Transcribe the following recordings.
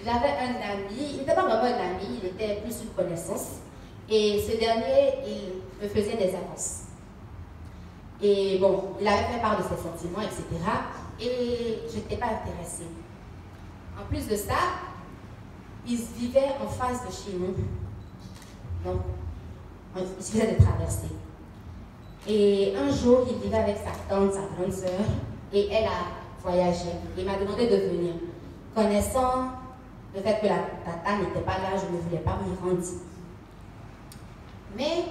J'avais un ami, il n'était pas vraiment un ami, il était plus une connaissance. Et ce dernier, il me faisait des avances. Et bon, il avait fait part de ses sentiments, etc. Et je n'étais pas intéressée. En plus de ça, il vivait en face de chez nous. Donc, il suffisait de traverser. Et un jour, il vivait avec sa tante, sa grande sœur, et elle a voyagé. Il m'a demandé de venir. Connaissant le fait que la tata n'était pas là, je ne voulais pas m'y rendre. Mais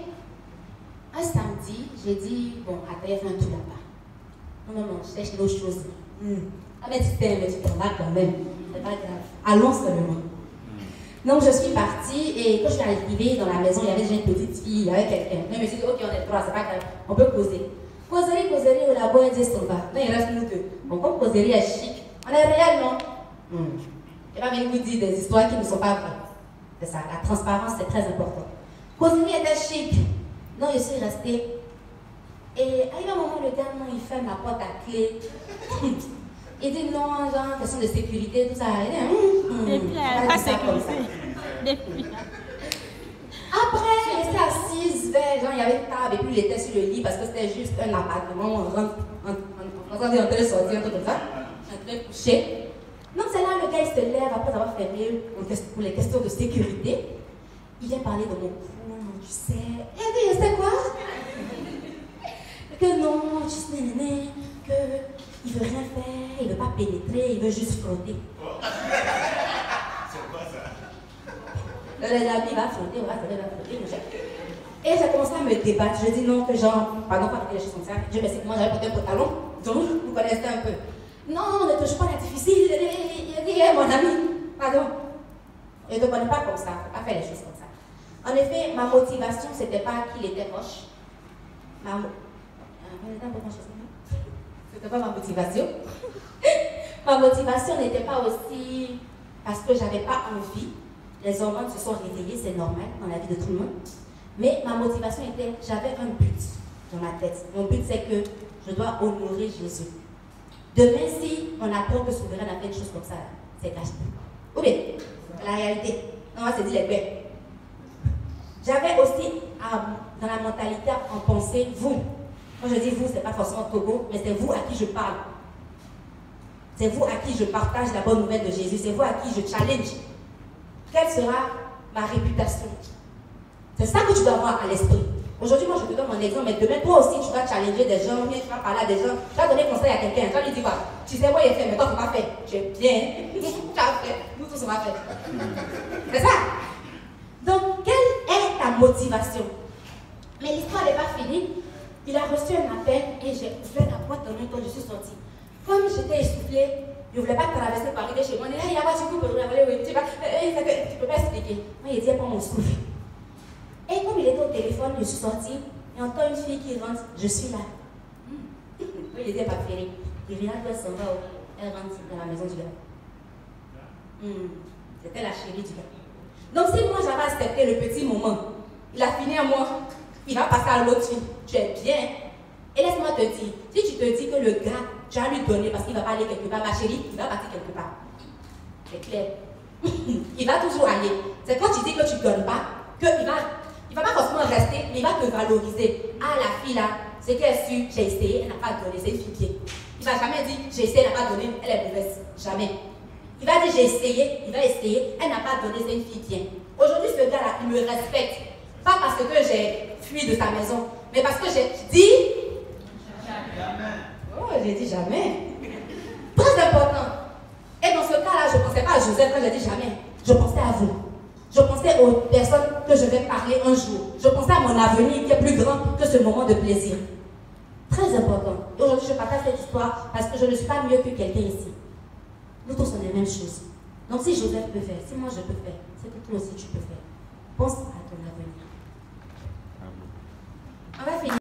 un samedi, j'ai dit, bon, attends, il y a un tout là-bas. Non, non, non, je cherche d'autres choses. Ah, mais tu t'es là quand même. C'est pas grave. Allons seulement. Donc, je suis partie et quand je suis arrivée dans la maison, il y avait déjà une petite fille, il y avait quelqu'un. Je me suis dit, ok, on est trois, c'est pas grave, on peut causer. Causerie, au labo, elle dit, on va. Non, il reste nous deux. Bon, comme causerie est chic, on est réellement. Je ne vais pas venir vous dire des histoires qui ne sont pas vraies. C'est ça, la transparence, c'est très important. Causerie était chic. Donc, je suis restée. Et à un moment, le gars, non, il ferme la porte à clé. Il dit non, genre, question de sécurité, tout ça. Il dit, pas sécurité. Après, il était assise vers, genre, il y avait une table et puis il était sur le lit parce que c'était juste un appartement, on rentre, on train de sortir, un truc comme ça, un train de coucher. Donc, c'est là, le gars, il se lève après avoir fermé pour les questions de sécurité. Il vient parler de mon cou, tu sais. Et il dit, c'est quoi? Que non, juste néné, que il veut rien faire, il veut pas pénétrer, il veut juste frotter. C'est quoi ça? Les amis, il va frotter, il va frotter. Et j'ai commencé à me débattre. Je dis non, que genre, pardon, pas arrêter les choses comme ça. Je me suis dit, moi j'avais porté un pantalon, donc vous connaissez un peu. Non, ne touche pas la difficile. Il dit, hey, mon ami, pardon. Je ne te connais pas comme ça, il ne faut pas faire les choses comme ça. En effet, ma motivation, c'était pas qu'il était moche. C'était pas ma motivation. Ma motivation n'était pas aussi parce que j'avais pas envie. Les hormones se sont réveillées, c'est normal dans la vie de tout le monde. Mais ma motivation était, j'avais un but dans ma tête. Mon but, c'est que je dois honorer Jésus. Demain, si on apprend que Souverain a fait une chose comme ça, c'est caché. Ou bien, la réalité. Non, moi, c'est dit les bêtes. J'avais aussi, dans la mentalité, en pensée, vous. Quand je dis vous, ce n'est pas forcément Togo, mais c'est vous à qui je parle. C'est vous à qui je partage la bonne nouvelle de Jésus. C'est vous à qui je challenge. Quelle sera ma réputation? C'est ça que tu dois avoir à l'esprit. Aujourd'hui, moi, je te donne mon exemple, mais demain, toi aussi, tu vas challenger des gens, ou bien tu vas parler à des gens, tu vas donner conseil à quelqu'un, tu vas lui dire, quoi, tu sais, moi, il est fait, mais toi, tu ne vas pas faire. Tu es bien, tu as fait, nous tous, on va faire. C'est ça. Donc, quelle est ta motivation? Mais l'histoire n'est pas finie. Il a reçu un appel et j'ai ouvert la boîte en même temps, je suis sortie. Comme j'étais essoufflée, je ne voulais pas traverser par arriver chez moi. Il dit, tu peux pas expliquer. Moi, il dit, pas mon souffle. Et comme il était au téléphone, je suis sortie, et entend une fille qui rentre, je suis là. Oui, il était pas ferré. Il vient de s'en va, elle rentre dans la maison du gars. C'était la chérie du gars. Donc si moi j'avais accepté le petit moment, il a fini à moi, il va passer à l'autre fille. Tu es bien. Et laisse-moi te dire, si tu te dis que le gars, tu vas lui donner parce qu'il va pas aller quelque part, ma chérie, il va partir quelque part. C'est clair. Il va toujours aller. C'est quand tu dis que tu ne donnes pas, qu'il va pas forcément rester, mais il va te valoriser. Ah, la fille là, c'est qu'elle est sûre, j'ai essayé, elle n'a pas donné, c'est une fille bien. Il ne va jamais dire, j'ai essayé, elle n'a pas donné, elle est mauvaise. Jamais. Il va dire, j'ai essayé, il va essayer, elle n'a pas donné, c'est une fille bien. Aujourd'hui, ce gars-là, il me respecte. Pas parce que j'ai fui de sa maison, mais parce que j'ai dit. Jamais. Oh, j'ai dit jamais. Très important. Et dans ce cas-là, je ne pensais pas à Joseph quand j'ai dit jamais. Je pensais à vous. Je pensais aux personnes que je vais parler un jour. Je pensais à mon avenir qui est plus grand que ce moment de plaisir. Très important. Aujourd'hui, je partage cette histoire parce que je ne suis pas mieux que quelqu'un ici. Nous tous, on est la même chose. Donc, si Joseph peut faire, si moi je peux faire, c'est que toi aussi tu peux faire. Pense à ton avenir. On va finir.